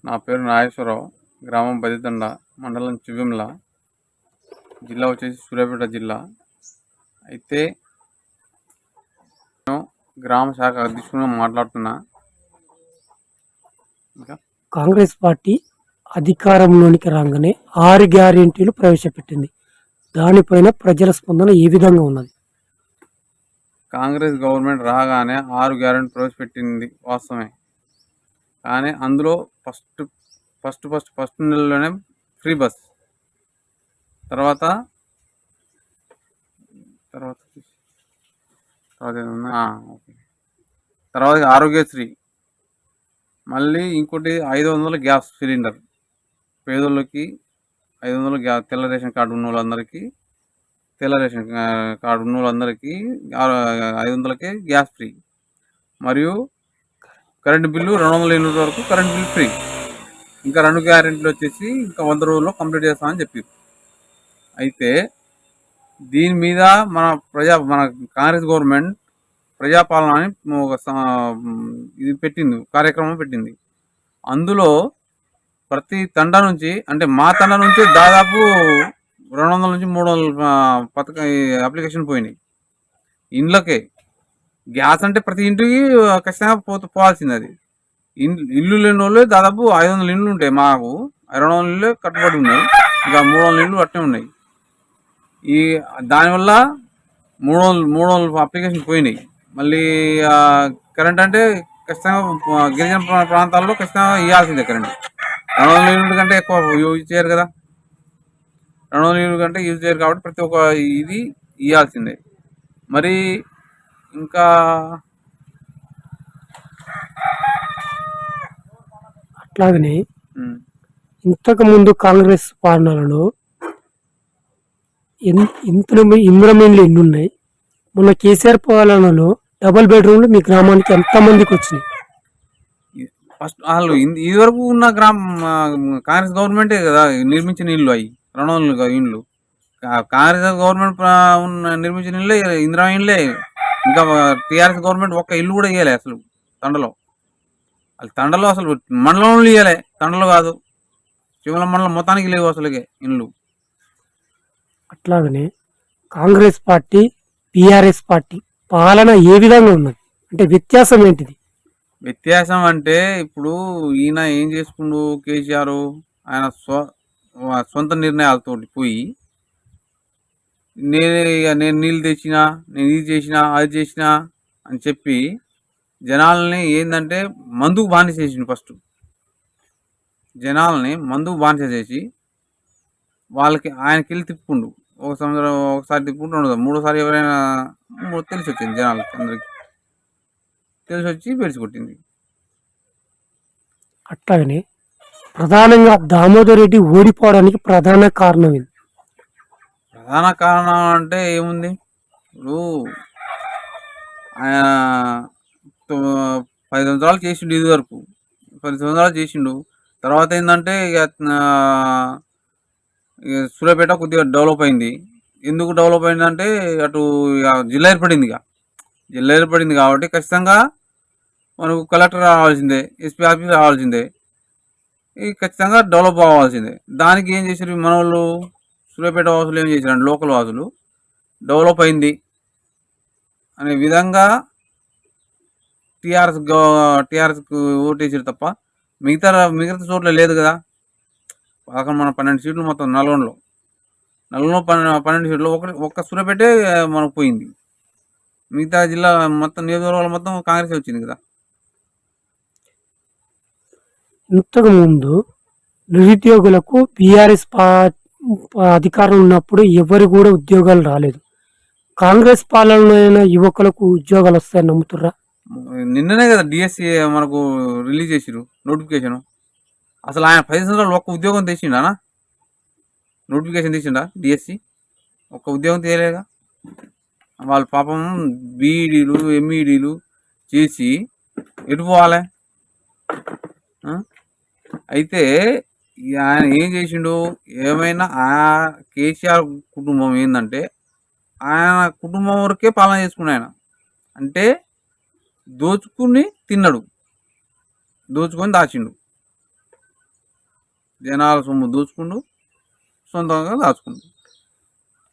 నా పేరు నాగేశ్వరరావు. గ్రామం బదితండ, మండలం చివ్వెంల, జిల్లా వచ్చేసి సూర్యాపేట జిల్లా. అయితే నేను గ్రామ శాఖ అధ్యక్షుడిగా మాట్లాడుతున్నా. ఇంకా కాంగ్రెస్ పార్టీ అధికారంలోనికి రాగానే 6 గ్యారెంటీలు ప్రవేశపెట్టింది. దానిపైన ప్రజల స్పందన ఏ విధంగా ఉన్నది? కాంగ్రెస్ గవర్నమెంట్ రాగానే 6 గ్యారెంటీ ప్రవేశపెట్టింది వాస్తవమే. కానీ అందులో ఫస్ట్ నెలలోనే ఫ్రీ బస్, తర్వాత తర్వాత తర్వాత ఏమన్నా? ఓకే. తర్వాత ఆరోగ్యశ్రీ, మళ్ళీ ఇంకోటి 500 గ్యాస్ సిలిండర్. పేదోళ్ళకి 500 గ్యాస్, తెల్ల రేషన్ కార్డు ఉన్న వాళ్ళందరికీ, తెల్ల రేషన్ కార్డు ఉన్న వాళ్ళందరికీ 500కే గ్యాస్ ఫ్రీ. మరియు కరెంటు బిల్లు 200 యూనిట్ల వరకు కరెంటు బిల్ ఫ్రీ. ఇంకా 2 గ్యారెంటీలు వచ్చేసి ఇంకా 100 రోజుల్లో కంప్లీట్ చేస్తామని చెప్పారు. అయితే దీని మీద మన కాంగ్రెస్ గవర్నమెంట్ ప్రజాపాలన అని ఒక ఇది పెట్టింది, కార్యక్రమం పెట్టింది. అందులో ప్రతి తండా నుంచి, అంటే మా తండా నుంచి దాదాపు 200 నుంచి 300 అప్లికేషన్ పోయినాయి ఇండ్లకే. గ్యాస్ అంటే ప్రతి ఇంటికి ఖచ్చితంగా పోవాల్సింది. అది ఇల్లు లేని వాళ్ళు దాదాపు 500 ఇండ్లు ఉంటాయి. మాకు 200 ఇళ్ళు కట్టుబడి ఉన్నాయి, ఇంకా 300 ఇండ్లు అట్నే ఉన్నాయి. దానివల్ల 300 అప్లికేషన్ పోయినాయి. మళ్ళీ కరెంట్ అంటే ఖచ్చితంగా గిరిజన ప్రాంతాల్లో ఖచ్చితంగా ఇవ్వాల్సిందే కరెంట్. 200 యూనిట్ కంటే ఎక్కువ యూజ్ చేయరు కదా, 200 యూనిట్ కంటే యూజ్ చేయరు కాబట్టి ప్రతి ఒక్క ఇది ఇవ్వాల్సిందే. మరి ఇంకా అట్లాగనే ఇంతకు ముందు కాంగ్రెస్ పాలనలో ఇంద్రమిండ్లు ఎన్ని ఉన్నాయి? మొన్న కేసీఆర్ పాలనలో డబుల్ బెడ్రూమ్లు మీ గ్రామానికి ఎంతమందికి వచ్చినాయి? ఫస్ట్ వాళ్ళు ఇది వరకు ఉన్న కాంగ్రెస్ గవర్నమెంటే కదా నిర్మించిన ఇల్లు, అవి 200 ఇండ్లు. కాంగ్రెస్ గవర్నమెంట్ నిర్మించిన ఇళ్ళే ఇందిరా ఇండ్లే. ఇంకా టీఆర్ఎస్ గవర్నమెంట్ ఒక్క ఇల్లు కూడా ఇవ్వలే అసలు తండలో. తండలో అసలు మండలంలో ఇవ్వలే, తండలో కాదు, శివల మండలం మొత్తానికి లేవు అసలుకే ఇండ్లు. అట్లాగనే కాంగ్రెస్ పార్టీ, టీఆర్ఎస్ పార్టీ పాలన ఏ విధంగా ఉన్నది? అంటే వ్యత్యాసం ఏంటిది? వ్యత్యాసం అంటే ఇప్పుడు ఈయన ఏం చేసుకుండు, కేసీఆర్ ఆయన సొంత నిర్ణయాలతోటి పోయి నేను నీళ్ళు తెచ్చినా, నేను ఇది చేసినా, అది చేసినా అని చెప్పి జనాలని ఏంటంటే మందుకు బానిస చేసిండు. ఫస్ట్ జనాలని మందుకు బానిస చేసి వాళ్ళకి ఆయనకి వెళ్ళి తిప్పుకుండు. ఒక సంవత్సరం ఒకసారి తిప్పుకుంటూ ఉండదు, మూడోసారి ఎవరైనా తెలిసి వచ్చింది, జనాలకి అందరికి తెలిసి వచ్చి పెడిచికొట్టింది. అట్లాగనే ప్రధానంగా దామోదర్ రెడ్డి ఓడిపోవడానికి ప్రధాన కారణం ఏంటి? ప్రధాన కారణం అంటే ఏముంది, ఇప్పుడు ఆయన 10 సంవత్సరాలు చేసిండు, ఇది వరకు 10 సంవత్సరాలు చేసిండు. తర్వాత ఏంటంటే ఇక సూర్యాపేట కొద్దిగా డెవలప్ అయింది. ఎందుకు డెవలప్ అయిందంటే అటు జిల్లా ఏర్పడింది. జిల్లా ఏర్పడింది కాబట్టి ఖచ్చితంగా మనకు కలెక్టర్ రావాల్సిందే, ఎస్పీ ఆఫీస్ రావాల్సిందే, ఖచ్చితంగా డెవలప్ అవ్వాల్సిందే. దానికి ఏం చేశారు మన వాళ్ళు, సూర్యాపేట వాసులు ఏం చేశారంటే లోకల్ వాసులు డెవలప్ అయింది అనే విధంగా టీఆర్ఎస్కు ఓటేసారు తప్ప మిగతా చోట్ల లేదు కదా. అక్కడ మన 12 సీట్లు మొత్తం నల్గొండలో 12 సీట్లు ఒక్క సూర్యాపేటే మనకు పోయింది. మిగతా జిల్లా మొత్తం నియోజకవర్గాలు మొత్తం కాంగ్రెస్ వచ్చింది కదా. ఇంతకు ముందు నిరుద్యోగులకు బీఆర్ఎస్ అధికారం ఉన్నప్పుడు ఎవరు కూడా ఉద్యోగాలు రాలేదు. కాంగ్రెస్ పాలన యువకులకు ఉద్యోగాలు వస్తాయని నమ్ముతుర్రా? నిన్ననే కదా డిఎస్సి మనకు రిలీజ్ చేసిరు నోటిఫికేషన్. అసలు ఆయన 10 సంవత్సరాలు ఒక్క ఉద్యోగం తెచ్చిండా? Notification తీసిండా DSC? ఒక్క ఉద్యోగం తీయలేగా. వాళ్ళు పాపం బీఈడీలు, ఎంఈడీలు చేసి ఎటు పోవాలి? అయితే ఆయన ఏం చేసిండు, ఏమైనా ఆ కేసీఆర్ కుటుంబం ఏంటంటే ఆయన కుటుంబం వరకే పాలన చేసుకున్నాడు. ఆయన అంటే దోచుకుని తిన్నాడు, దోచుకొని దాచిండు. జనాల సొమ్ము దోచుకుంటూ సొంతంగా దాచుకుంటూ.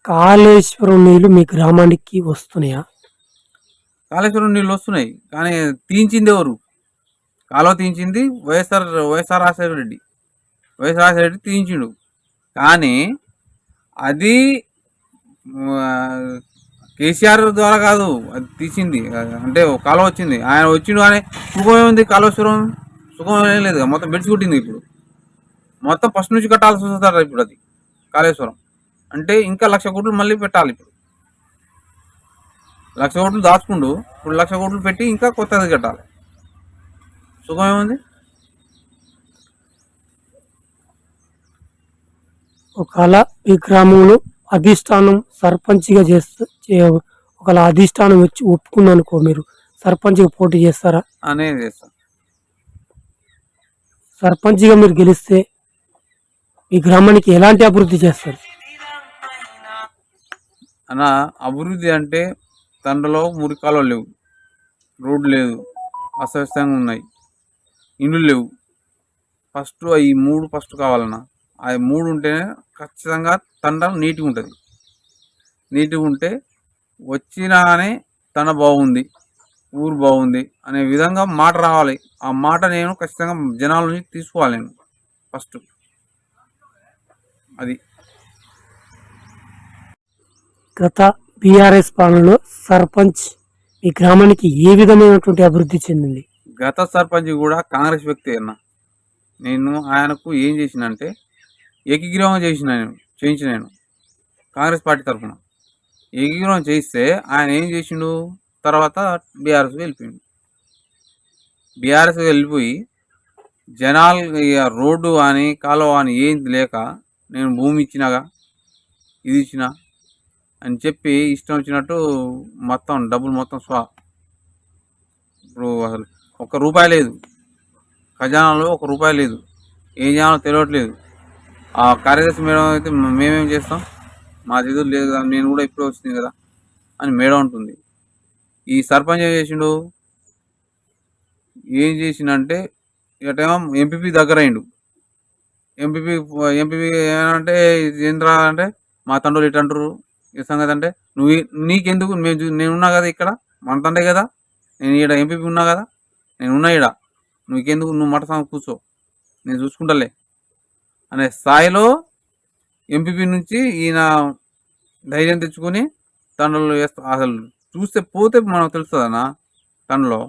కాళేశ్వరం నీళ్లు మీ గ్రామానికి వస్తున్నాయా? కాళేశ్వరం నీళ్ళు వస్తున్నాయి, కానీ తీయించింది ఎవరు? కాలువ తీయించింది వైఎస్ఆర్ రాజశేఖర రెడ్డి. వైఎస్ రాజశేఖర రెడ్డి తీయించిండు, కానీ అది కేసీఆర్ ద్వారా కాదు అది తీసింది. అంటే ఒక కాలువ వచ్చింది, ఆయన వచ్చిండు, కానీ సుఖం ఏముంది? కాళేశ్వరం సుఖం ఏం లేదు, మొత్తం బెడిచి కొట్టింది. ఇప్పుడు మొత్తం ఫస్ట్ నుంచి కట్టాల్సి వస్తుంది ఇప్పుడు అది కాళేశ్వరం. అంటే ఇంకా 1,00,000 కోట్లు మళ్ళీ పెట్టాలి. ఇప్పుడు 1,00,000 కోట్లు దాచుకుంటూ ఇప్పుడు 1,00,000 కోట్లు పెట్టి ఇంకా కొత్తది కట్టాలి. సుఖం ఏముంది? ఒకవేళ ఈ గ్రామంలో అధిష్టానం సర్పంచ్గా ఒకవేళ అధిష్టానం వచ్చి ఒప్పుకుందనుకో, మీరు సర్పంచ్గా పోటీ చేస్తారా? అనేది చేస్తాం. సర్పంచ్గా మీరు గెలిస్తే ఈ గ్రామానికి ఎలాంటి అభివృద్ధి చేస్తారు? అన్న, అభివృద్ధి అంటే తండ్రిలో మురికాలు లేవు, రోడ్డు లేదు, అస్తవ్యస్తంగా ఉన్నాయి, ఇండ్లు లేవు. ఫస్ట్ ఈ 3 ఫస్ట్ కావాలన్నా. ఆ 3 ఉంటేనే ఖచ్చితంగా తండ నీట్గా ఉంటుంది. నీట్గా ఉంటే వచ్చినానే తండ బాగుంది, ఊరు బాగుంది అనే విధంగా మాట రావాలి. ఆ మాట నేను ఖచ్చితంగా జనాల నుంచి తీసుకోవాలి. నేను ఫస్ట్ అది. గత బీఆర్ఎస్ పాలనలో సర్పంచ్ ఈ గ్రామానికి ఏ విధమైనటువంటి అభివృద్ధి చెందింది? గత సర్పంచ్ కూడా కాంగ్రెస్ వ్యక్తి అన్న. నేను ఆయనకు ఏం చేసినంటే ఏకీగ్రహం చేయించిన నేను కాంగ్రెస్ పార్టీ తరఫున ఏకీగ్రహం చేయిస్తే ఆయన ఏం చేసిండు, తర్వాత బీఆర్ఎస్కి వెళ్ళిపోయిండు. బీఆర్ఎస్కి వెళ్ళిపోయి జనాలు రోడ్డు అని కాలువ అని ఏం లేక నేను భూమి ఇచ్చినాగా ఇది ఇచ్చిన అని చెప్పి ఇష్టం వచ్చినట్టు మొత్తం డబ్బులు మొత్తం ఇప్పుడు అసలు ₹1 లేదు ఖజానాలో, ₹1 లేదు. ఏం చేయాలో తెలియట్లేదు. ఆ కార్యదర్శి మేడం అయితే మేమేం చేస్తాం, మా చేతులు లేదు కదా, నేను కూడా ఇప్పుడే వచ్చింది కదా అని మేడం ఉంటుంది. ఈ సర్పంచ్ ఏం చేసిండు, ఏం చేసిండంటే ఇటేమో ఎంపీపీ దగ్గర అయిండు. ఎంపీపీ ఏమంటే ఏంద్రా అంటే, మా తండ్రులు ఇటు అంటారు ఈ సంగతి. అంటే నీకెందుకు, నేను ఉన్నా కదా ఇక్కడ, మన తండ్రి కదా, నేను ఈడ ఎంపీపీ ఉన్నా కదా, నేను ఉన్నా ఈడ, నీకెందుకు, నువ్వు మట కూర్చో, నేను చూసుకుంటలే అనే స్థాయిలో ఎంపీపీ నుంచి ఈయన ధైర్యం తెచ్చుకొని తండ్రులు వేస్తా. అసలు చూస్తే పోతే మనకు తెలుస్తుంది అన్న, తండ్రిలో